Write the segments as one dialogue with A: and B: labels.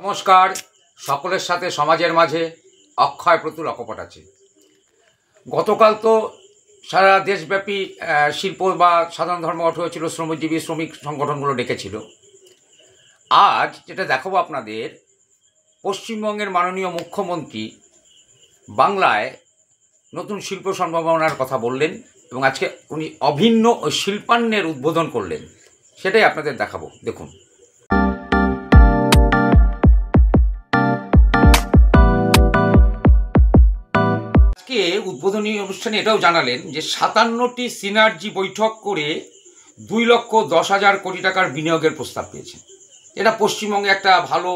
A: নমস্কার। সকলের সাথে সমাজের মাঝে অক্ষয় প্রতুল অকপট আছে। গতকাল তো সারা দেশব্যাপী শিল্প বা সাধারণ ধর্মঘট হয়েছিল, শ্রমজীবী শ্রমিক সংগঠনগুলো ডেকেছিল। আজ যেটা দেখাবো আপনাদের, পশ্চিমবঙ্গের মাননীয় মুখ্যমন্ত্রী বাংলায় নতুন শিল্প সম্ভাবনার কথা বললেন এবং আজকে উনি অভিন্ন শিল্পান্নের উদ্বোধন করলেন। সেটাই আপনাদের দেখাবো, দেখুন। আজকে উদ্বোধনী অনুষ্ঠানে এটাও জানালেন যে 57টি সিনার্জি বৈঠক করে 2,10,000 কোটি টাকার বিনিয়োগের প্রস্তাব পেয়েছেন। এটা পশ্চিমবঙ্গে একটা ভালো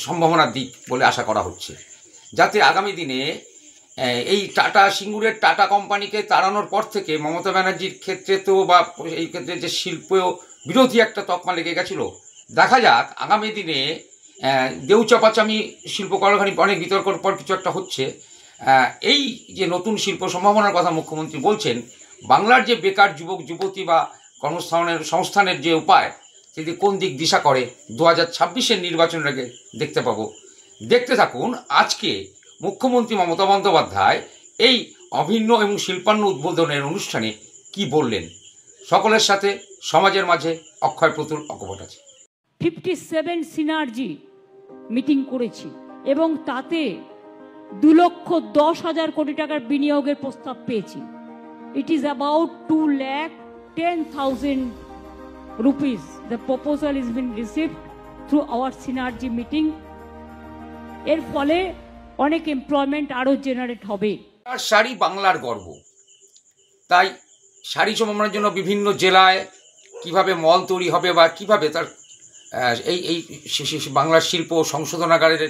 A: সম্ভাবনার দিক বলে আশা করা হচ্ছে, যাতে আগামী দিনে এই টাটা সিঙ্গুরের টাটা কোম্পানিকে তাড়ানোর পর থেকে মমতা ব্যানার্জির ক্ষেত্রে তো বা এই ক্ষেত্রে যে শিল্প বিরোধী একটা তকমা লেগে গেছিলো, দেখা যাক আগামী দিনে দেউচাপাচামি শিল্প কলকারখানি অনেক বিতর্কর পর কিছু একটা হচ্ছে। এই যে নতুন শিল্প সম্ভাবনার কথা মুখ্যমন্ত্রী বলছেন, বাংলার যে বেকার যুবক যুবতী বা সংস্থানের যে উপায়, সেটি কোন দিক দিশা করে 2026-এর নির্বাচনের আগে দেখতে পাবো। দেখতে থাকুন আজকে মুখ্যমন্ত্রী মমতা বন্দ্যোপাধ্যায় এই অভিন্ন এবং শিল্পান্ন উদ্বোধনের অনুষ্ঠানে কি বললেন। সকলের সাথে সমাজের মাঝে অক্ষয় প্রতুল অকপট আছে।
B: 57 সিনার্জি মিটিং করেছি এবং তাতে 2,10,000 কোটি টাকার বিনিয়োগের প্রস্তাব পেয়েছি। It is about 2,10,000 rupees. The proposal has been received through our synergy meeting. এর ফলে অনেক এমপ্লয়মেন্ট আরও জেনারেট হবে।
A: আর শাড়ি বাংলার গর্ব, তাই শাড়ি সম্ভাবনার জন্য বিভিন্ন জেলায় কিভাবে মল তৈরি হবে বা কিভাবে তার এই বাংলার শিল্প সংশোধনাগারের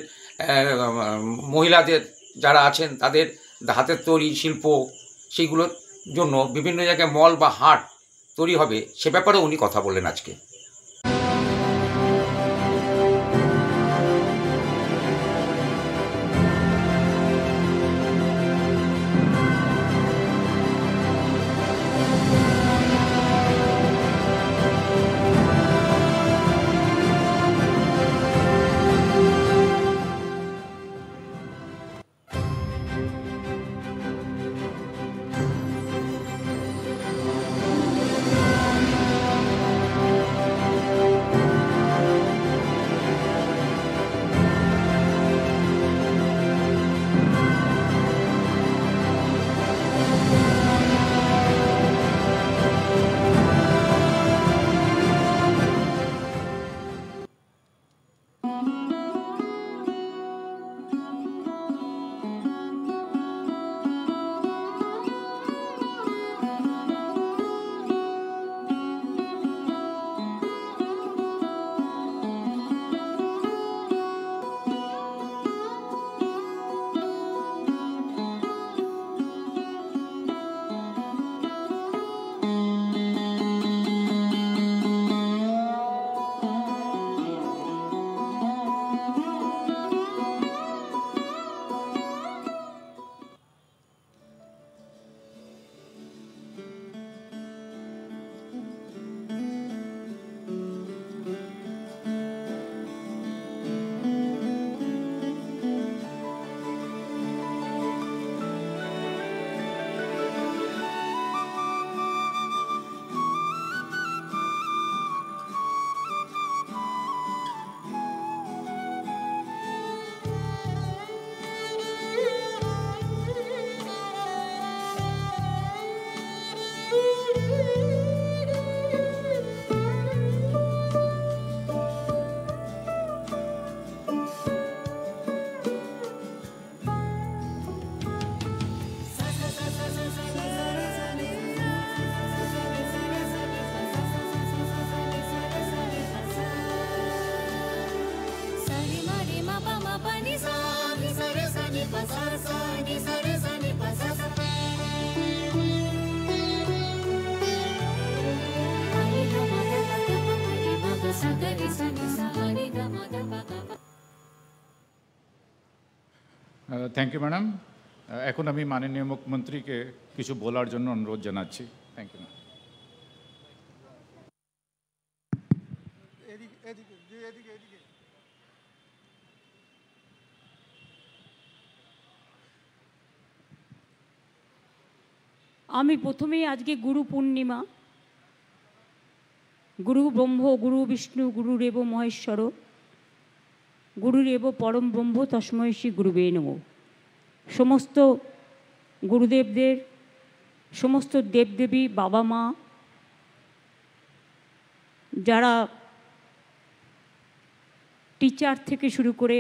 A: মহিলাদের যারা আছেন তাদের হাতের তৈরি শিল্প, সেইগুলোর জন্য বিভিন্ন জায়গায় মল বা হাট তৈরি হবে, সে ব্যাপারে উনি কথা বললেন আজকে।
C: Thank you madam. এখন আমি মাননীয় মুখ্যমন্ত্রীকে কিছু বলার জন্য অনুরোধ জানাচ্ছি। Thank you.
B: আমি প্রথমেই আজকে গুরু পূর্ণিমা, গুরু ব্রহ্ম গুরু বিষ্ণু গুরুরেব মহেশ্বর গুরুরেব পরম ব্রহ্ম তস্মৈ শ্রী গুরুবে নমঃ। সমস্ত গুরুদেবদের, সমস্ত দেবদেবী, বাবা মা, যারা টিচার থেকে শুরু করে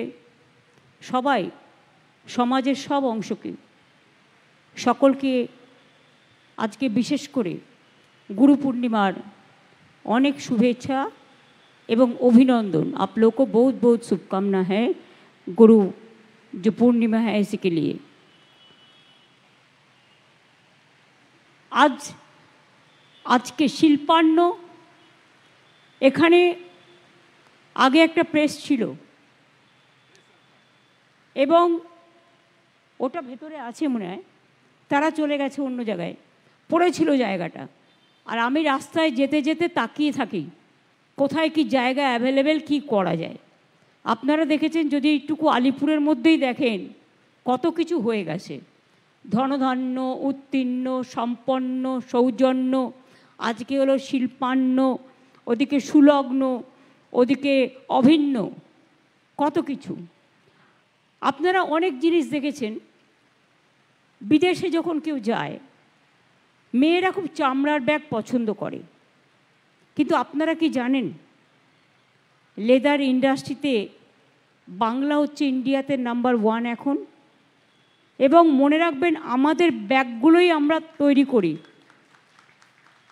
B: সবাই, সমাজের সব অংশকে, সকলকে আজকে বিশেষ করে गुरु पूर्णिमार अनेक शुभेच्छा एवं अभिनंदन। आप लोग को बहुत बहुत शुभकामना है गुरु जो पूर्णिमा है इसी के लिए। आज के शिल्पान्न एखाने आगे एक प्रेस छिलो एवं ओटा भेतरे आछे मने हय, तारा चले गेछे अन्य जायगाय, पड़ेछिलो जायगाटा। और आमी रास्ताय जेते जेते ताकिये थाकी कोथाय कि जायगा अ্যাভেলেবল कि करा जाए। आपनारा देखेছেন যদি একটুকু আলিপুরের মধ্যেই দেখেন কত কিছু হয়ে গেছে, ধনধান্য, উত্তীর্ণ, সম্পন্ন, সৌজন্য, আজকে হলো শিল্পান্ন, ওদিকে সুলগ্ন, ওদিকে অভিন্ন, কত কিছু। আপনারা অনেক জিনিস দেখেছেন। বিদেশে যখন কেউ যায় মেয়েরা খুব চামড়ার ব্যাগ পছন্দ করে, কিন্তু আপনারা কি জানেন লেদার ইন্ডাস্ট্রিতে বাংলা হচ্ছে ইন্ডিয়াতে নাম্বার 1 এখন। এবং মনে রাখবেন আমাদের ব্যাগগুলোই আমরা তৈরি করি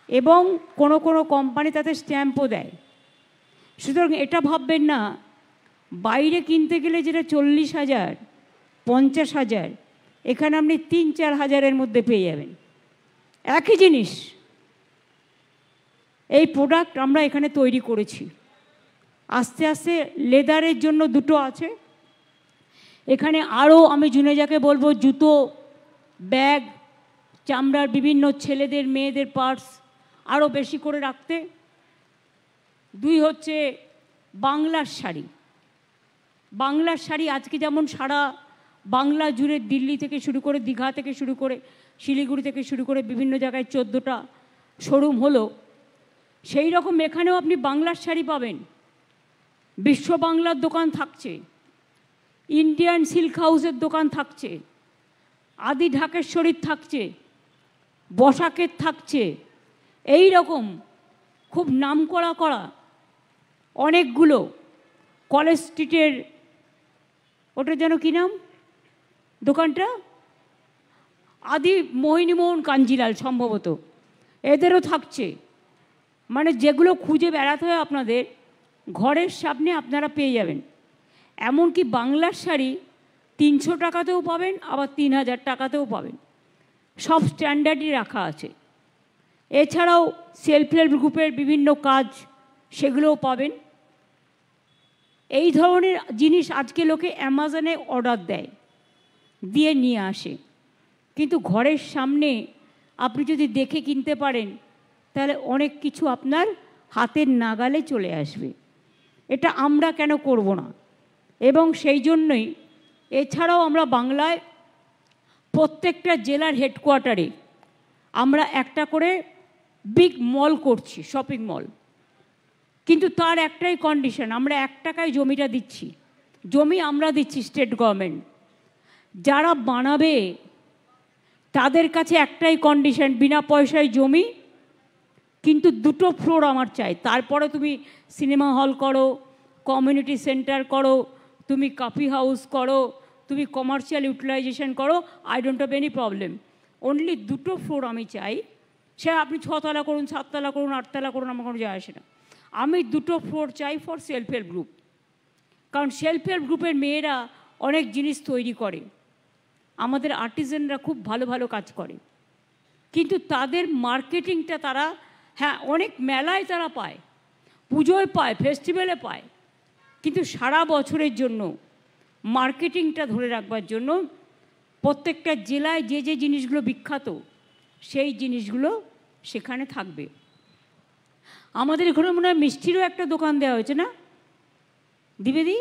B: এবং কোনো কোনো কোম্পানি তাতে স্ট্যাম্পও দেয়। সুতরাং এটা ভাববেন না বাইরে কিনতে গেলে যেটা 40,000 50,000 এখানে আপনি 3-4 হাজারের মধ্যে পেয়ে যাবেন একই জিনিস। এই প্রোডাক্ট আমরা এখানে তৈরি করেছি। আস্তে আস্তে লেদারের জন্য দুটো আছে এখানে, আরও আমি জুনেজাকে বলবো জুতো, ব্যাগ, চামড়ার বিভিন্ন ছেলেদের মেয়েদের পার্টস আরও বেশি করে রাখতে। 2 হচ্ছে বাংলার শাড়ি। বাংলার শাড়ি আজকে যেমন সারা বাংলা জুড়ে দিল্লি থেকে শুরু করে দীঘা থেকে শুরু করে শিলিগুড়ি থেকে শুরু করে বিভিন্ন জায়গায় 14টা শোরুম হলো, সেই রকম এখানেও আপনি বাংলার শাড়ি পাবেন। বিশ্ব বাংলার দোকান থাকছে, ইন্ডিয়ান সিল্ক হাউসের দোকান থাকছে, আদি ঢাকেশ্বরীর থাকছে, বসাকের থাকছে, এই রকম খুব নামকরা করা অনেকগুলো। কলেজ স্ট্রিটের ওটা যেন কী নাম দোকানটা, আদি মোহিনীমোহন কাঞ্জিলাল সম্ভবত, এদেরও থাকছে। মানে যেগুলো খুঁজে বেড়াতে হয় আপনাদের ঘরের সামনে আপনারা পেয়ে যাবেন। এমনকি বাংলার শাড়ি 300 টাকাতেও পাবেন, আবার 3000 টাকাতেও পাবেন, সব স্ট্যান্ডার্ডই রাখা আছে। এছাড়াও সেলফ হেল্প গ্রুপের বিভিন্ন কাজ সেগুলোও পাবেন। এই ধরনের জিনিস আজকে লোকে অ্যামাজনে অর্ডার দেয়, দিয়ে নিয়ে আসে, কিন্তু ঘরের সামনে আপনি যদি দেখে কিনতে পারেন তাহলে অনেক কিছু আপনার হাতের নাগালে চলে আসবে। এটা আমরা কেন করব না? এবং সেই জন্যই এছাড়াও আমরা বাংলায় প্রত্যেকটা জেলার হেডকোয়ার্টারে আমরা একটা করে বিগ মল করছি, শপিং মল। কিন্তু তার একটাই কন্ডিশন, আমরা 1 টাকায় জমিটা দিচ্ছি, জমি আমরা দিচ্ছি স্টেট গভর্নমেন্ট। যারা বানাবে তাদের কাছে একটাই কন্ডিশন, বিনা পয়সায় জমি, কিন্তু 2টো ফ্লোর আমার চাই। তারপরে তুমি সিনেমা হল করো, কমিউনিটি সেন্টার করো, তুমি কফি হাউস করো, তুমি কমার্শিয়াল ইউটিলাইজেশন করো, I don't have any problem. Only 2টো ফ্লোর আমি চাই। সে আপনি 6 তলা করুন, 7 তলা করুন, 8 তলা করুন, আমার কোনো যায় আসে না। আমি 2টো ফ্লোর চাই ফর সেলফ হেল্প গ্রুপ। কারণ সেলফ হেল্প গ্রুপের মেয়েরা অনেক জিনিস তৈরি করে, আমাদের আর্টিজানরা খুব ভালো ভালো কাজ করে, কিন্তু তাদের মার্কেটিংটা তারা, হ্যাঁ অনেক মেলায় তারা পায়, পুজোয় পায়, ফেস্টিভ্যালে পায়, কিন্তু সারা বছরের জন্য মার্কেটিংটা ধরে রাখবার জন্য প্রত্যেকটা জেলায় যে যে জিনিসগুলো বিখ্যাত সেই জিনিসগুলো সেখানে থাকবে। আমাদের এখানে মনে হয় মিষ্টিরও একটা দোকান দেওয়া হয়েছে না দিবেদি?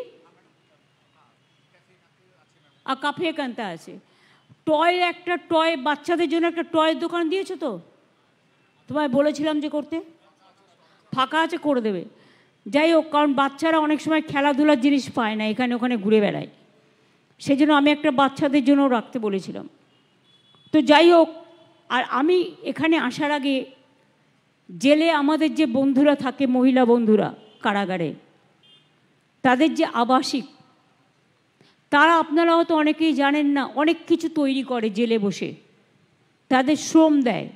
B: আর কাফে কান্তা আছে। টয় বাচ্চাদের জন্য একটা টয়ের দোকান দিয়েছো তো? তোমায় বলেছিলাম যে করতে, ফাঁকা আছে করে দেবে। যাই হোক, কারণ বাচ্চারা অনেক সময় খেলাধুলার জিনিস পায় না, এখানে ওখানে ঘুরে বেড়ায়, সেই জন্য আমি একটা বাচ্চাদের জন্য রাখতে বলেছিলাম। তো যাই হোক, আর আমি এখানে আসার আগে জেলে আমাদের যে বন্ধুরা থাকে, মহিলা বন্ধুরা কারাগারে, তাদের যে আবাসিক, তারা আপনারা হয়তো অনেকেই জানেন না, অনেক কিছু তৈরি করে জেলে বসে, তাদের শ্রম দেয়।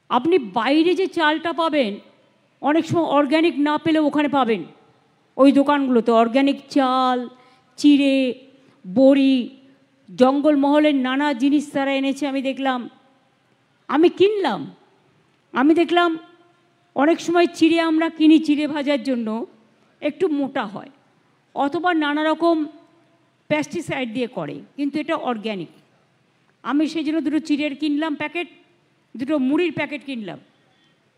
B: আপনি বাইরে যে চালটা পাবেন, অনেক সময় অর্গ্যানিক না পেলেও ওখানে পাবেন, ওই দোকানগুলোতে অর্গ্যানিক চাল, চিড়ে, বড়ি, জঙ্গলমহলের নানা জিনিস তারা এনেছে। আমি দেখলাম, আমি দেখলাম অনেক সময় চিড়ে আমরা কিনি চিড়ে ভাজার জন্য, একটু মোটা হয়, অথবা নানা রকম পেস্টিসাইড দিয়ে করে, কিন্তু এটা অর্গ্যানিক। আমি সেই জন্য দুটো চিড়ের কিনলাম প্যাকেট, দুটো মুড়ির প্যাকেট কিনলাম,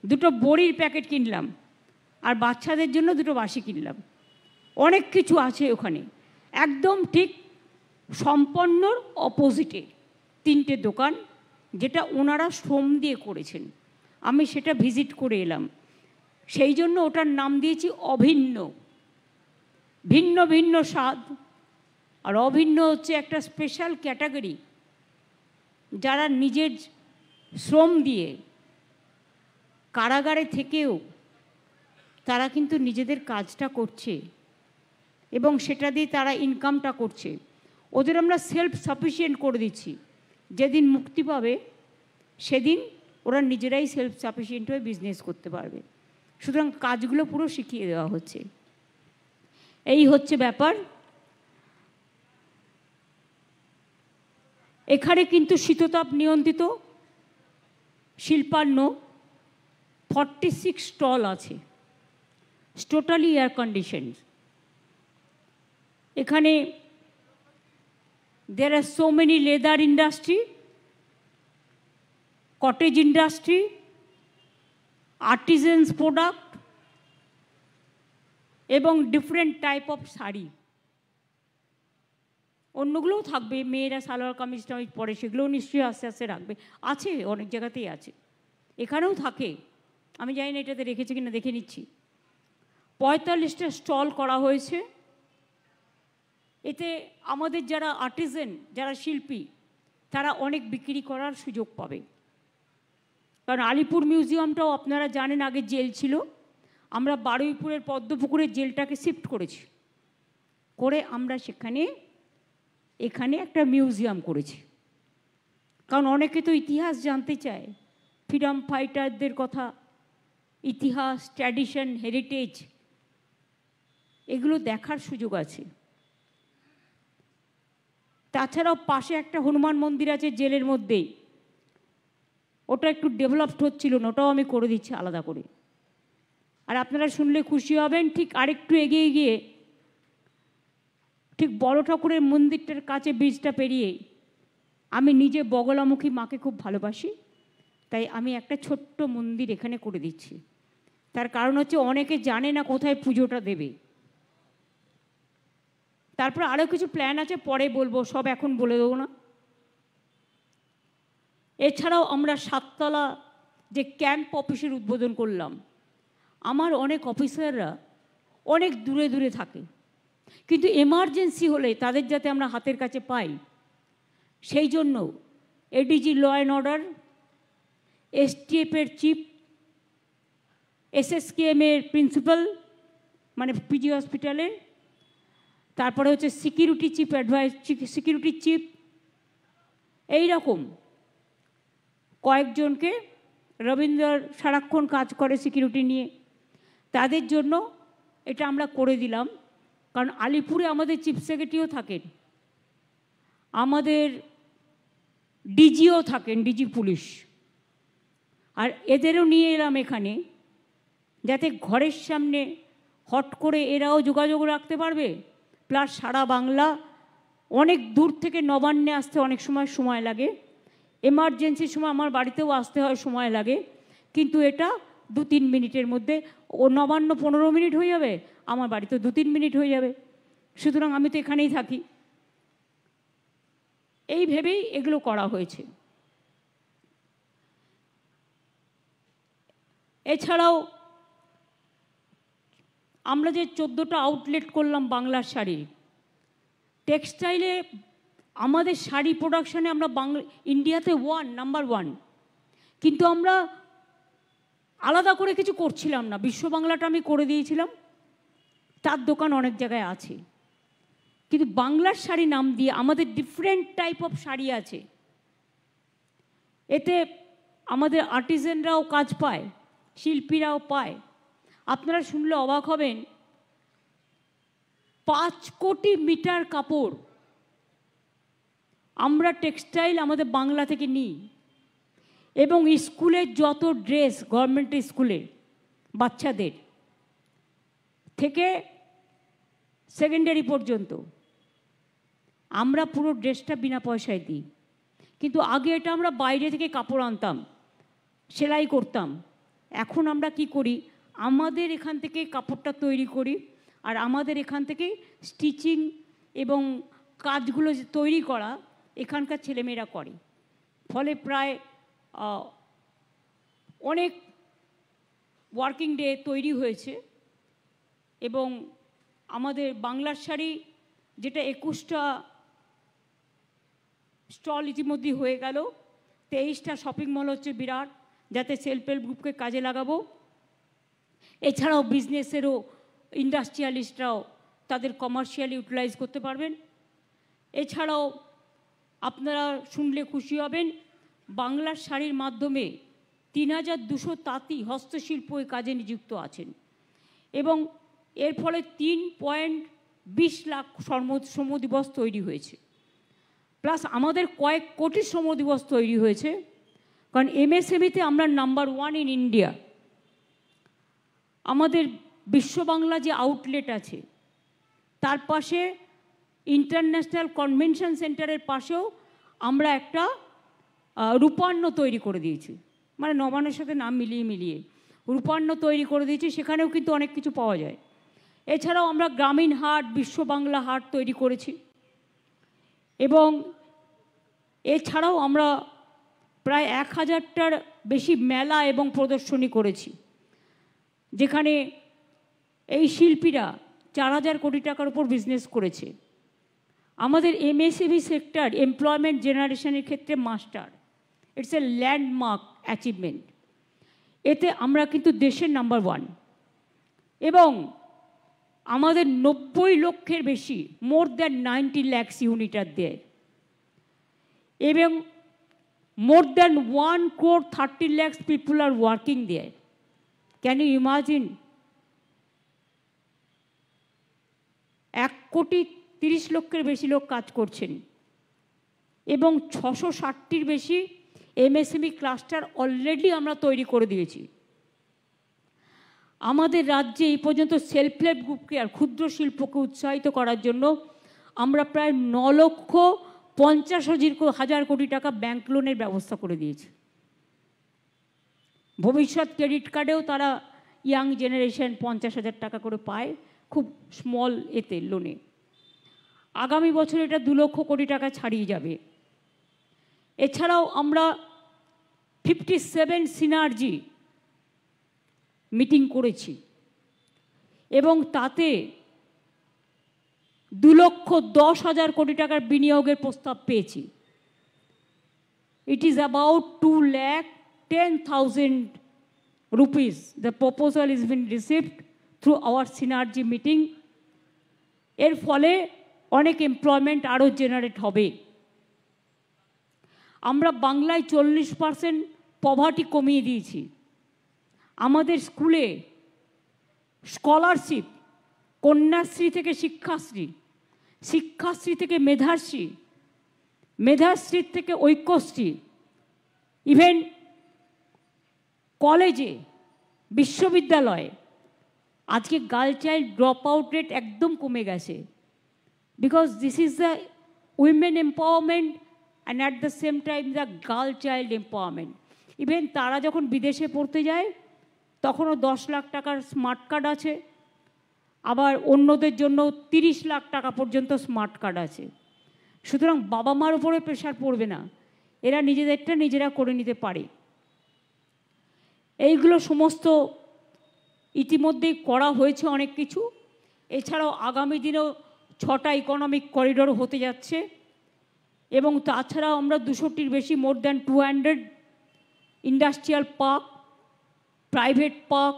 B: দুটো বড়ির প্যাকেট কিনলাম, আর বাচ্চাদের জন্য দুটো বাসি কিনলাম। অনেক কিছু আছে ওখানে, একদম ঠিক সম্পন্নর অপোজিটে 3টে দোকান, যেটা ওনারা শ্রম দিয়ে করেছেন। আমি সেটা ভিজিট করে এলাম, সেই জন্য ওটার নাম দিয়েছি অভিন্ন। ভিন্ন ভিন্ন স্বাদ, আর অভিন্ন হচ্ছে একটা স্পেশাল ক্যাটাগরি, যারা নিজের শ্রম দিয়ে কারাগারে থেকেও তারা কিন্তু নিজেদের কাজটা করছে এবং সেটা দিয়ে তারা ইনকামটা করছে। ওদের আমরা সেলফ সাফিসিয়েন্ট করে দিচ্ছি, যেদিন মুক্তি পাবে সেদিন ওরা নিজেরাই সেলফ সাফিসিয়েন্ট হয়ে বিজনেস করতে পারবে। সুতরাং কাজগুলো পুরো শিখিয়ে দেওয়া হচ্ছে, এই হচ্ছে ব্যাপার। এখানে কিন্তু শীততাপ নিয়ন্ত্রিত শিল্পান্ন 46 স্টল আছে, টোটালি এয়ার কন্ডিশন। এখানে there are so many leather industry, cottage industry, artisans product এবং ডিফারেন্ট টাইপ অফ শাড়ি। অন্যগুলোও থাকবে, মেয়েরা সালোয়ার কামিজ টামিজ পরে, সেগুলোও নিশ্চয়ই আস্তে আস্তে রাখবে, আছে অনেক জায়গাতেই আছে, এখানেও থাকে। আমি জানি না এটাতে রেখেছে কিনা, দেখে নিচ্ছি। 45টা স্টল করা হয়েছে। এতে আমাদের যারা আর্টিজান, যারা শিল্পী, তারা অনেক বিক্রি করার সুযোগ পাবে। কারণ আলিপুর মিউজিয়ামটাও আপনারা জানেন আগে জেল ছিল, আমরা বারুইপুরের পদ্মপুকুরের জেলটাকে শিফট করেছি, করে আমরা এখানে একটা মিউজিয়াম করেছি। কারণ অনেকে তো ইতিহাস জানতে চায়, ফ্রিডম ফাইটারদের কথা, ইতিহাস, ট্র্যাডিশন, হেরিটেজ, এগুলো দেখার সুযোগ আছে। তাছাড়াও পাশে একটা হনুমান মন্দির আছে জেলের মধ্যেই, ওটা একটু ডেভেলপড হচ্ছিল না, ওটাও আমি করে দিচ্ছি আলাদা করে। আর আপনারা শুনলে খুশি হবেন, ঠিক আরেকটু এগিয়ে গিয়ে ঠিক বড় ঠাকুরের মন্দিরটার কাছে ব্রিজটা পেরিয়ে, আমি নিজে বগলামুখী মাকে খুব ভালোবাসি, তাই আমি একটা ছোট্ট মন্দির এখানে করে দিচ্ছি। তার কারণ হচ্ছে অনেকে জানে না কোথায় পুজোটা দেবে। তারপর আরও কিছু প্ল্যান আছে, পরে বলবো, সব এখন বলে দেবো না। এছাড়াও আমরা 7তলা যে ক্যাম্প অফিসের উদ্বোধন করলাম। আমার অনেক অফিসাররা অনেক দূরে দূরে থাকে, কিন্তু এমার্জেন্সি হলে তাদের যাতে আমরা হাতের কাছে পাই, সেই জন্য এডিজি ল অ্যান্ড অর্ডার, এসটিএফের চিফ, এসএসকেএমের প্রিন্সিপাল মানে পিজি হসপিটালের, তারপরে হচ্ছে সিকিউরিটি চিফ সিকিউরিটি চিফ, এই রকম কয়েকজনকে, রবীন্দ্র সারাক্ষণ কাজ করে সিকিউরিটি নিয়ে, তাদের জন্য এটা আমরা করে দিলাম। কারণ আলিপুরে আমাদের চিফ সেক্রেটারিও থাকেন, আমাদের ডিজিও থাকেন, ডিজি পুলিশ, আর এদেরও নিয়ে এলাম এখানে, যাতে ঘরের সামনে হট করে এরাও যোগাযোগ রাখতে পারবে, প্লাস সারা বাংলা, অনেক দূর থেকে নবান্নে আসতে অনেক সময় লাগে, এমার্জেন্সির সময় আমার বাড়িতেও আসতে হয়, সময় লাগে, কিন্তু এটা 2-3 মিনিটের মধ্যে, ও নবান্ন 15 মিনিট হয়ে যাবে, আমার বাড়িতে 2-3 মিনিট হয়ে যাবে। সুতরাং আমি তো এখানেই থাকি। এই ভেবেই এগুলো করা হয়েছে। এছাড়াও আমরা যে 14টা আউটলেট করলাম বাংলার শাড়ি, টেক্সটাইলে আমাদের শাড়ি প্রোডাকশানে আমরা ইন্ডিয়াতে নাম্বার 1, কিন্তু আমরা আলাদা করে কিছু করছিলাম না। বিশ্ব বাংলাটা আমি করে দিয়েছিলাম, তার দোকান অনেক জায়গায় আছে, কিন্তু বাংলার শাড়ি নাম দিয়ে আমাদের ডিফারেন্ট টাইপ অফ শাড়ি আছে। এতে আমাদের আর্টিজেনরাও কাজ পায়, শিল্পীরাও পায়। আপনারা শুনলে অবাক হবেন, 5 কোটি মিটার কাপড় আমরা টেক্সটাইল আমাদের বাংলা থেকে নিই, এবং স্কুলের যত ড্রেস, গভর্নমেন্ট স্কুলে বাচ্চাদের থেকে সেকেন্ডারি পর্যন্ত আমরা পুরো ড্রেসটা বিনা পয়সায় দিই। কিন্তু আগে এটা আমরা বাইরে থেকে কাপড় আনতাম, সেলাই করতাম। এখন আমরা কি করি, আমাদের এখান থেকে কাপড়টা তৈরি করি, আর আমাদের এখান থেকে স্টিচিং এবং কাজগুলো তৈরি করা এখানকার ছেলেমেয়েরা করে। ফলে প্রায় অনেক ওয়ার্কিং ডে তৈরি হয়েছে। এবং আমাদের বাংলার শাড়ি যেটা 21টা স্টল ইতিমধ্যে হয়ে গেল, 23টা শপিং মল হচ্ছে বিরাট, যাতে সেলফ হেল্প গ্রুপকে কাজে লাগাবো। এছাড়াও বিজনেসেরও ইন্ডাস্ট্রিয়ালিস্টরাও তাদের কমার্শিয়াল ইউটিলাইজ করতে পারবেন। এছাড়াও আপনারা শুনলে খুশি হবেন, বাংলার শাড়ির মাধ্যমে 3200 তাঁতি হস্তশিল্প এই কাজে নিযুক্ত আছেন, এবং এর ফলে 3.20 লাখ শ্রম দিবস তৈরি হয়েছে। প্লাস আমাদের কয়েক কোটি শ্রম দিবস তৈরি হয়েছে, কারণ এমএসএমইতে আমরা নাম্বার 1 ইন ইন্ডিয়া। আমাদের বিশ্ব বাংলা যে আউটলেট আছে, তার পাশে ইন্টারন্যাশনাল কনভেনশন সেন্টারের পাশেও আমরা একটা রূপান্ন তৈরি করে দিয়েছি, মানে নবান্নের সাথে নাম মিলিয়ে রূপান্ন তৈরি করে দিয়েছি, সেখানেও কিন্তু অনেক কিছু পাওয়া যায়। এছাড়াও আমরা গ্রামীণ হাট, বিশ্ব বাংলা হাট তৈরি করেছি, এবং এছাড়াও আমরা প্রায় 1000টার বেশি মেলা এবং প্রদর্শনী করেছি, যেখানে এই শিল্পীরা 4000 কোটি টাকার উপর বিজনেস করেছে। আমাদের এমএসএমই সেক্টর এমপ্লয়মেন্ট জেনারেশনের ক্ষেত্রে master, it's a landmark achievement. এতে আমরা কিন্তু দেশের নাম্বার 1, এবং আমাদের 90 লক্ষের বেশি, মোর দ্যান 90 lakhs ইউনিট আর দেয়, এবং মোর দ্যান 1.30 crore পিপুল আর ওয়ার্কিং দেয়। Can you imagine? 1,30,00,000 বেশি লোক কাজ করছেন, এবং 660টির বেশি এমএসএমই ক্লাস্টার অলরেডি আমরা তৈরি করে দিয়েছি। আমাদের রাজ্যে এই পর্যন্ত সেলফ হেল্প গ্রুপকে আর ক্ষুদ্র শিল্পকে উৎসাহিত করার জন্য আমরা প্রায় 9,50,000 কোটি টাকা ব্যাংক লোনের ব্যবস্থা করে দিয়েছি। ভবিষ্যৎ ক্রেডিট কার্ডেও তারা ইয়াং জেনারেশন 50,000 টাকা করে পায়, খুব স্মল এতে লোনে। আগামী বছর এটা 2 লক্ষ কোটি টাকা ছাড়িয়ে যাবে। এছাড়াও আমরা 57 সিনার্জি মিটিং করেছি, এবং তাতে 2,10,000 কোটি টাকার বিনিয়োগের প্রস্তাব পেয়েছি। It is about 2,10,000 rupees. The proposal is been received through our synergy meeting. এর ফলে অনেক এমপ্লয়মেন্ট আরও জেনারেট হবে। আমরা বাংলায় 40% পভার্টি কমিয়ে দিয়েছি। আমাদের স্কুলে স্কলারশিপ, কন্যাশ্রী থেকে শিক্ষাশ্রী, শিক্ষাশ্রী থেকে মেধাশ্রী, মেধাশ্রী থেকে ঐক্যশ্রী, ইভেন কলেজে, বিশ্ববিদ্যালয়ে আজকে girl child drop out rate একদম কমে গেছে, because this is the women empowerment and at the same time the girl child empowerment. Even তারা যখন বিদেশে পড়তে যায় তখনও 10 লাখ টাকার স্মার্ট কার্ড আছে, আবার অন্যদের জন্য 30 লাখ টাকা পর্যন্ত স্মার্ট কার্ড আছে। সুতরাং বাবা মার উপরে প্রেশার পড়বে না, এরা নিজেদেরটা নিজেরা করে নিতে পারে। এইগুলো সমস্ত ইতিমধ্যেই করা হয়েছে অনেক কিছু। এছাড়াও আগামী দিনেও 6টা ইকোনমিক করিডোর হতে যাচ্ছে, এবং তাছাড়াও আমরা 200টির বেশি, more than 200 industrial park, private park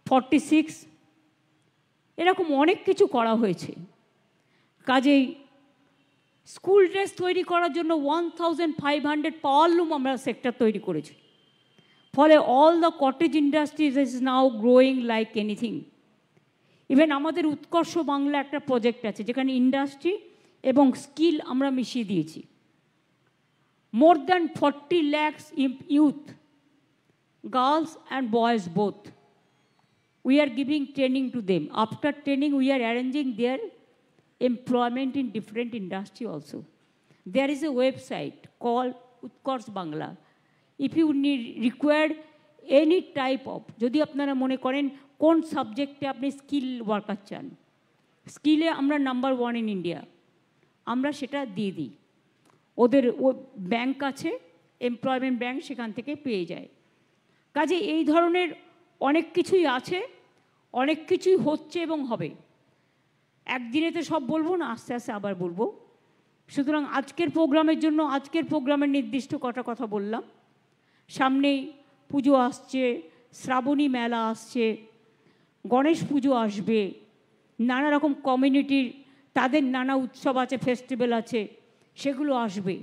B: 46, এরকম অনেক কিছু করা হয়েছে। কাজেই স্কুল ড্রেস তৈরি করার জন্য 1500 পাওয়ারলুম আমরা সেক্টর তৈরি করেছি। ফলে all the cottage industries is now growing like anything. Even আমাদের উৎকর্ষ বাংলা একটা প্রজেক্ট আছে যেখানে ইন্ডাস্ট্রি এবং স্কিল আমরা মিশিয়ে দিয়েছি। More than 40 lakhs youth, girls and boys both, we are giving training to them. After training, we are arranging their employment in different industry also. There is a website called Utkarsh Bangla. If you require any type of, যদি আপনারা মনে করেন কোন সাবজেক্টে আপনি skill worker চান, স্কিলে আমরা number 1 in India, আমরা সেটা দিয়ে দিই। ওদের ও ব্যাংক আছে, এমপ্লয়মেন্ট ব্যাংক, সেখান থেকে পেয়ে যায়। কাজে এই ধরনের অনেক কিছুই আছে, অনেক কিছুই হচ্ছে এবং হবে। একদিনেতে সব বলবো না, আস্তে আস্তে আবার বলবো। সুতরাং আজকের প্রোগ্রামের জন্য আজকের প্রোগ্রামের নির্দিষ্ট কটা কথা বললাম। সামনেই পুজো আসছে, শ্রাবণী মেলা আসছে, গণেশ পুজো আসবে, নানা রকম কমিউনিটির তাদের নানা উৎসব আছে, ফেস্টিভ্যাল আছে, সেগুলো আসবে।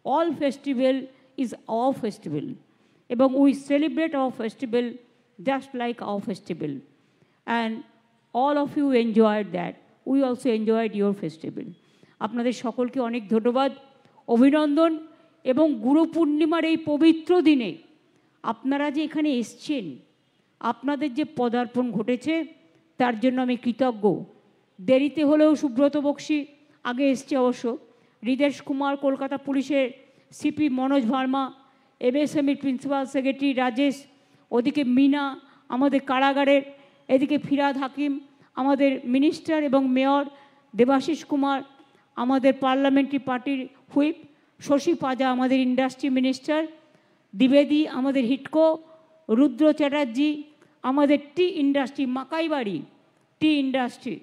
B: All festival is our festival, এবং we celebrate our festival just like our festival, and all of you enjoyed that. We also enjoyed your festival. আপনাদের সকলকে অনেক ধন্যবাদ, অভিনন্দন। এবং গুরু পূর্ণিমার এই পবিত্র দিনে আপনারা যে এখানে এসছেন, আপনাদের যে পদার্পণ ঘটেছে তার জন্য আমি কৃতজ্ঞ। দেরিতে হলেও সুব্রত বক্সী আগে এসছে অবশ্য, হৃদেশ কুমার, কলকাতা পুলিশের সিপি মনোজ ভার্মা, এমএসএমইর প্রিন্সিপাল সেক্রেটারি রাজেশ, ওদিকে মিনা আমাদের কারাগারের, এদিকে ফিরাদ হাকিম আমাদের মিনিস্টার, এবং মেয়র দেবাশিস কুমার আমাদের পার্লামেন্টারি পার্টির হুইপ, শশী পাজা আমাদের ইন্ডাস্ট্রি মিনিস্টার, দ্বিবেদী আমাদের হিটকো, রুদ্র চ্যাটার্জি আমাদের টি ইন্ডাস্ট্রি, মাকাইবাড়ি টি ইন্ডাস্ট্রি,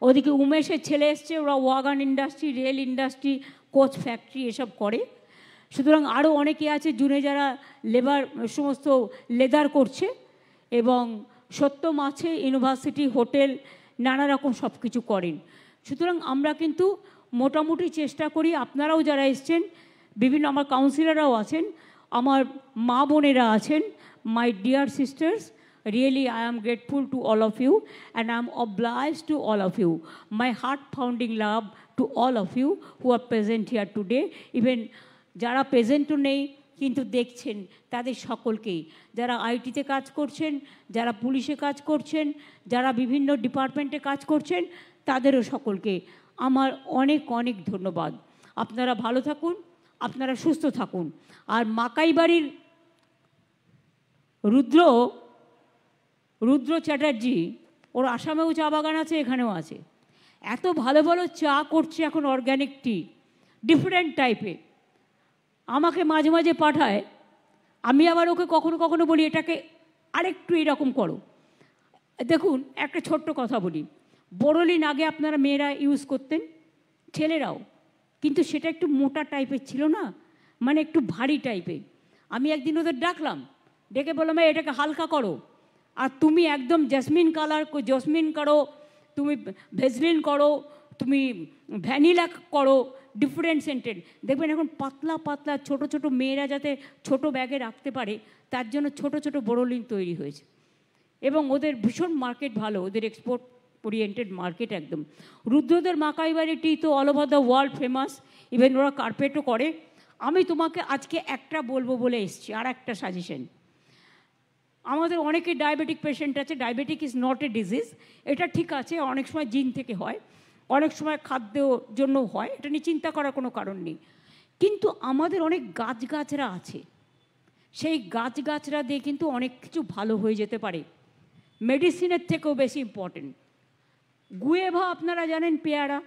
B: ওদিকে উমেশের ছেলে এসছে, ওরা wagon industry, rail industry, coach factory এসব করে। সুতরাং আরও অনেকে আছে জুনে যারা লেবার সমস্ত লেদার করছে, এবং সত্যম আছে, ইউনিভার্সিটি, হোটেল, নানা রকম সব কিছু করেন। সুতরাং আমরা কিন্তু মোটামুটি চেষ্টা করি, আপনারাও যারা এসছেন, বিভিন্ন আমার কাউন্সিলররাও আছেন, আমার মা বোনেরা আছেন, my dear sisters, really I am grateful to all of you, and I am obliged to all of you. My heart-pounding love to all of you who are present here today, even যারা প্রেজেন্টও নেই কিন্তু দেখছেন তাদের সকলকেই, যারা আইটিতে কাজ করছেন, যারা পুলিশে কাজ করছেন, যারা বিভিন্ন ডিপার্টমেন্টে কাজ করছেন, তাদেরও সকলকে আমার অনেক অনেক ধন্যবাদ। আপনারা ভালো থাকুন, আপনারা সুস্থ থাকুন। আর মাকাইবাড়ির রুদ্র চ্যাটার্জি, ওর আসামেও চা বাগান আছে, এখানেও আছে, এত ভালো ভালো চা করছে এখন, অর্গ্যানিক টি, ডিফারেন্ট টাইপের, আমাকে মাঝে মাঝে পাঠায়। আমি আবার ওকে কখনো কখনো বলি এটাকে আরেকটু এরকম করো। দেখুন একটা ছোট্ট কথা বলি, বোরোলিন আগে আপনারা মেয়েরা ইউজ করতেন, ছেলেরাও, কিন্তু সেটা একটু মোটা টাইপের ছিল না, মানে একটু ভারী টাইপের। আমি একদিন ওদের ডাকলাম, ডেকে বললাম এটাকে হালকা করো, আর তুমি একদম জেসমিন কালার, জেসমিন করো, তুমি ভেজলিন করো, তুমি ভ্যানিলা করো, ডিফারেন্ট সেন্টেড দেখবেন। এখন পাতলা পাতলা ছোট ছোট মেয়েরা যাতে ছোট ব্যাগে রাখতে পারে তার জন্য ছোট ছোট বোরোলিন তৈরি হয়েছে, এবং ওদের ভীষণ মার্কেট ভালো, ওদের এক্সপোর্ট ওরিয়েন্টেড মার্কেট একদম। রুদ্রদের মাকাইবাড়ি টি তো all over the world famous, even ওরা কার্পেটও করে। আমি তোমাকে আজকে একটা বলবো বলে এসছি, আর একটা সাজেশন। আমাদের অনেকে ডায়াবেটিক পেশেন্ট আছে, diabetic is not a disease, এটা ঠিক আছে, অনেক সময় জিন থেকে হয়, অনেক সময় খাদ্যর জন্য হয়, এটা নিয়ে চিন্তা করার কোনো কারণ নেই। কিন্তু আমাদের অনেক গাছগাছরা আছে, সেই গাছগাছরা দিয়ে কিন্তু অনেক কিছু ভালো হয়ে যেতে পারে, মেডিসিনের থেকেও বেশি ইম্পর্টেন্ট। গুয়েভা আপনারা জানেন, পেয়ারা,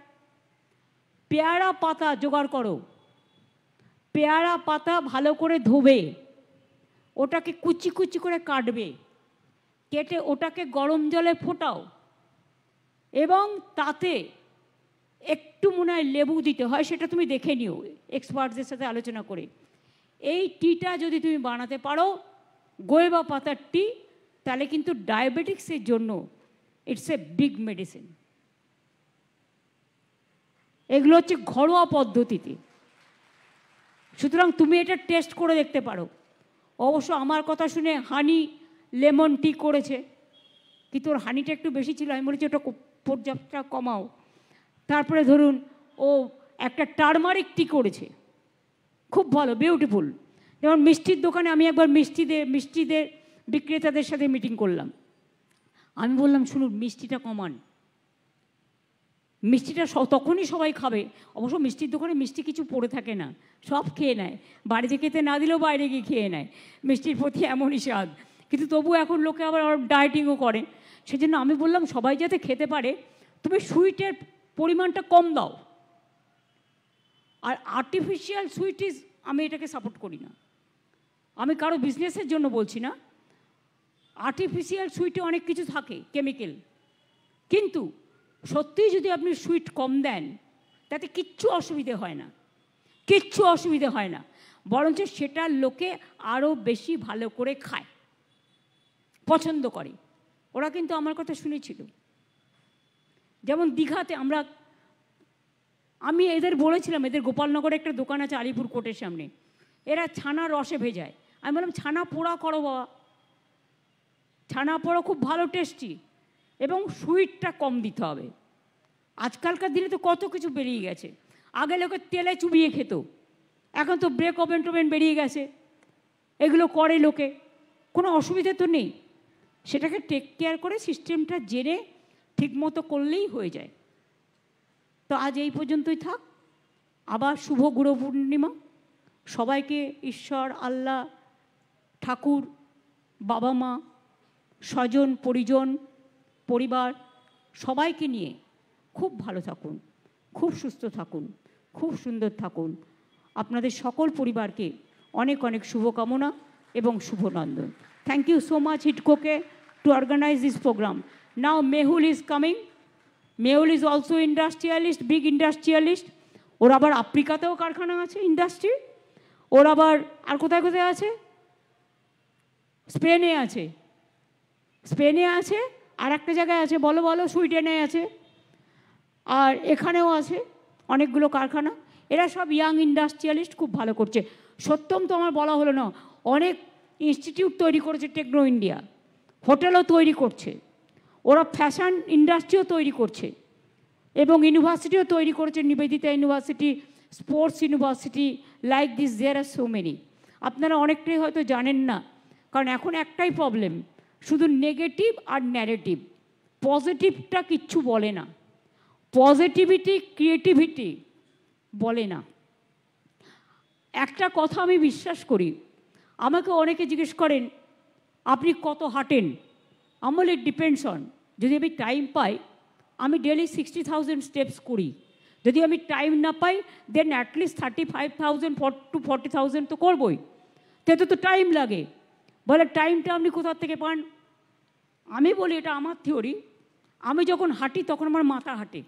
B: পেয়ারা পাতা জোগাড় করো, পেয়ারা পাতা ভালো করে ধোবে, ওটাকে কুচি কুচি করে কাটবে, কেটে ওটাকে গরম জলে ফোটাও এবং তাতে একটু মনে হয় লেবু দিতে হয়, সেটা তুমি দেখে নিও এক্সপার্টদের সাথে আলোচনা করে। এই টিটা যদি তুমি বানাতে পারো গোয়েবা পাতার টি, তাহলে কিন্তু ডায়াবেটিক্সের জন্য ইটস এ বিগ মেডিসিন। এগুলো হচ্ছে ঘরোয়া পদ্ধতিতে, সুতরাং তুমি এটা টেস্ট করে দেখতে পারো। অবশ্য আমার কথা শুনে হানি লেমন টি করেছে, কিন্তু ওর হানিটা একটু বেশি ছিল, আমি বলেছি ওটা পর্যাপ্তটা কমাও। তারপরে ধরুন ও একটা টারমারিক টি করেছে, খুব ভালো, বিউটিফুল। যেমন মিষ্টির দোকানে আমি একবার মিষ্টিদের বিক্রেতাদের সাথে মিটিং করলাম, আমি বললাম শুনুন মিষ্টিটা কমান, মিষ্টিটা তখনই সবাই খাবে। অবশ্য মিষ্টির দোকানে মিষ্টি কিছু পড়ে থাকে না, সব খেয়ে নেয়, বাড়িতে খেতে না দিলেও বাইরে গিয়ে খেয়ে নেয়, মিষ্টির প্রতি এমনই স্বাদ। কিন্তু তবু এখন লোকে আবার ডায়েটিংও করে, সেজন্য আমি বললাম সবাই যাতে খেতে পারে তুমি সুইটের পরিমাণটা কম দাও। আর আর্টিফিশিয়াল সুইট আমি এটাকে সাপোর্ট করি না, আমি কারো বিজনেসের জন্য বলছি না। আর্টিফিশিয়াল সুইটে অনেক কিছু থাকে কেমিক্যাল, কিন্তু সত্যিই যদি আপনি সুইট কম দেন তাতে কিচ্ছু অসুবিধে হয় না, কিচ্ছু অসুবিধে হয় না, বরঞ্চ সেটা লোকে আরও বেশি ভালো করে খায়, পছন্দ করে। ওরা কিন্তু আমার কথা শুনেছিল। যেমন দীঘাতে আমি এদের বলেছিলাম, এদের গোপালনগরে একটা দোকান আছে আলিপুর কোর্টের সামনে, এরা ছানা রসে ভেজায়। আমি বললাম ছানা পোড়া করো বাবা, ছানা পোড়া খুব ভালো টেস্টি, এবং সুইটটা কম দিতে হবে। আজকালকার দিনে তো কত কিছু বেরিয়ে গেছে, আগে লোকে তেলে চুবিয়ে খেত, এখন তো ব্রেক ওভেন টোভেন বেরিয়ে গেছে, এগুলো করে লোকে, কোনো অসুবিধা তো নেই। সেটাকে টেক কেয়ার করে সিস্টেমটা জেনে ঠিকমতো করলেই হয়ে যায়। তো আজ এই পর্যন্তই থাক। আবার শুভ গুরু পূর্ণিমা, সবাইকে ঈশ্বর, আল্লাহ, ঠাকুর, বাবা মা, স্বজন পরিজন, পরিবার সবাইকে নিয়ে খুব ভালো থাকুন, খুব সুস্থ থাকুন, খুব সুন্দর থাকুন। আপনাদের সকল পরিবারকে অনেক অনেক শুভকামনা এবং শুভনন্দন। থ্যাংক ইউ সো মাচ হিডকোকে to organize this programme. Now Mehul is coming. Mehul is also industrialist, big industrialist. ওর আবার আফ্রিকাতেও কারখানা আছে ইন্ডাস্ট্রি, ওর আবার আর কোথায় কোথায় আছে, স্পেনে আছে, স্পেনে আছে, আর একটা জায়গায় আছে, বলো বলো, সুইডেনে আছে, আর এখানেও আছে অনেকগুলো কারখানা। এরা সব ইয়াং ইন্ডাস্ট্রিয়ালিস্ট, খুব ভালো করছে। সত্যম তো আমার বলা হলো না, অনেক ইনস্টিটিউট তৈরি করেছে টেকনো ইন্ডিয়া, হোটেলও তৈরি করছে, ওরা ফ্যাশন ইন্ডাস্ট্রিও তৈরি করছে এবং ইউনিভার্সিটিও তৈরি করেছে, Nivedita university, sports university, like this there are so many. আপনারা অনেকটাই হয়তো জানেন না, কারণ এখন একটাই প্রবলেম, শুধু নেগেটিভ আর ন্যারেটিভ, পজিটিভটা কিচ্ছু বলে না, পজিটিভিটি ক্রিয়েটিভিটি বলে না। একটা কথা আমি বিশ্বাস করি, আমাকে অনেকে জিজ্ঞেস করেন আপনি কত হাঁটেন, আমার ইট ডিপেন্ডস অন, যদি আমি টাইম পাই আমি ডেলি 60,000 স্টেপস করি, যদি আমি টাইম না পাই দেন অ্যাটলিস্ট 35,000 to 40,000 তো করবই, তাতে তো টাইম লাগে। বলে টাইমটা আপনি কোথা থেকে পান? আমি বলি এটা আমার থিওরি, আমি যখন হাঁটি তখন আমার মাথা হাঁটে,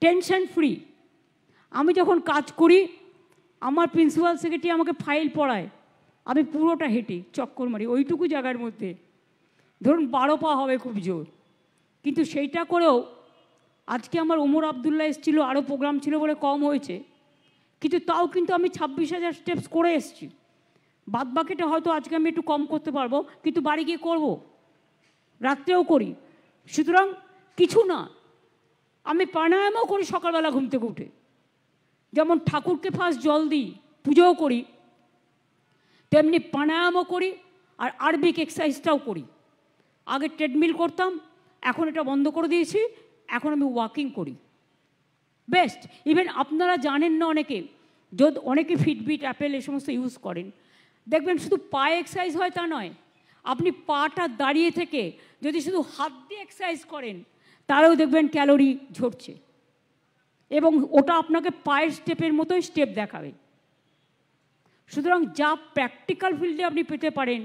B: টেনশন ফ্রি। আমি যখন কাজ করি, আমার প্রিন্সিপাল সেক্রেটারি আমাকে ফাইল পড়ায়, আমি পুরোটা হেঁটে চক্কর মারি ওইটুকু জায়গার মধ্যে, ধরুন 12 পা হবে খুব জোর, কিন্তু সেইটা করেও আজকে আমার ওমর আবদুল্লাহ এসেছিলো, আরও প্রোগ্রাম ছিল বলে কম হয়েছে, কিন্তু তাও কিন্তু আমি 26,000 স্টেপস করে এসেছি। বাদ বাকিটা হয়তো আজকে আমি একটু কম করতে পারবো, কিন্তু বাড়ি গিয়ে করবো, রাত্রেও করি। সুতরাং কিছু না, আমি প্রাণায়ামও করি সকালবেলা ঘুম থেকে উঠে, যেমন ঠাকুরকে ফার্স্ট জল দিই, পুজোও করি, তেমনি প্রাণায়ামও করি আর আরবিক এক্সারসাইজটাও করি। আগে ট্রেডমিল করতাম, এখন এটা বন্ধ করে দিয়েছি, এখন আমি ওয়াকিং করি, বেস্ট। ইভেন আপনারা জানেন না অনেকে, যদি অনেকে ফিটবিট, অ্যাপেল এ সমস্ত ইউজ করেন, দেখবেন শুধু পায়ে এক্সারসাইজ হয় তা নয়, আপনি পাটা দাঁড়িয়ে থেকে যদি শুধু হাত দিয়ে এক্সারসাইজ করেন তাহলেও দেখবেন ক্যালোরি ঝরছে। এবং ওটা আপনাকে পায়ের স্টেপের মতোই স্টেপ দেখাবে। সুতরাং যা প্র্যাকটিক্যাল ফিল্ডে আপনি পেতে পারেন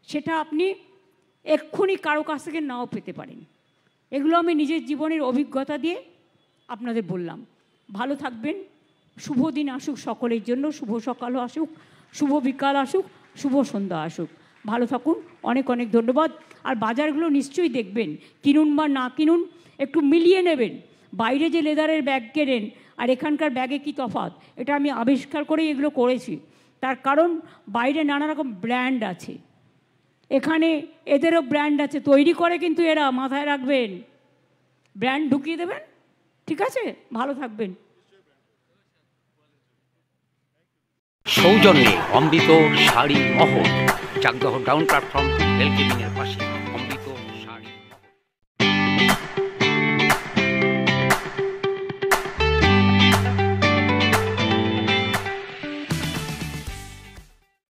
B: সেটা আপনি এক্ষুনি কারো কাছ থেকে নাও পেতে পারেন। এগুলো আমি নিজের জীবনের অভিজ্ঞতা দিয়ে আপনাদের বললাম। ভালো থাকবেন, শুভ দিন আসুক সকলের জন্য, শুভ সকালও আসুক, শুভ বিকাল আসুক, শুভ সন্ধ্যা আসুক। ভালো থাকুন, অনেক অনেক ধন্যবাদ। আর বাজারগুলো নিশ্চয়ই দেখবেন, কিনুন বা না কিনুন একটু মিলিয়ে নেবেন। বাইরে যে লেদারের ব্যাগ কেনেন আর এখানকার ব্যাগে কি তফাৎ, এটা আমি আবিষ্কার করেই এগুলো করেছি। তার কারণ বাইরে নানা রকম ব্র্যান্ড আছে, এখানে এদেরও ব্র্যান্ড আছে, তৈরি করে কিন্তু এরা, মাথায় রাখবেন, ব্র্যান্ড ঢুকিয়ে দেবেন। ঠিক আছে, ভালো থাকবেন।
A: সৌজন্যে অমৃত শাড়ি মহল, চাকদহ টাউন প্ল্যাটফর্ম রেল কেবিনের পাশে।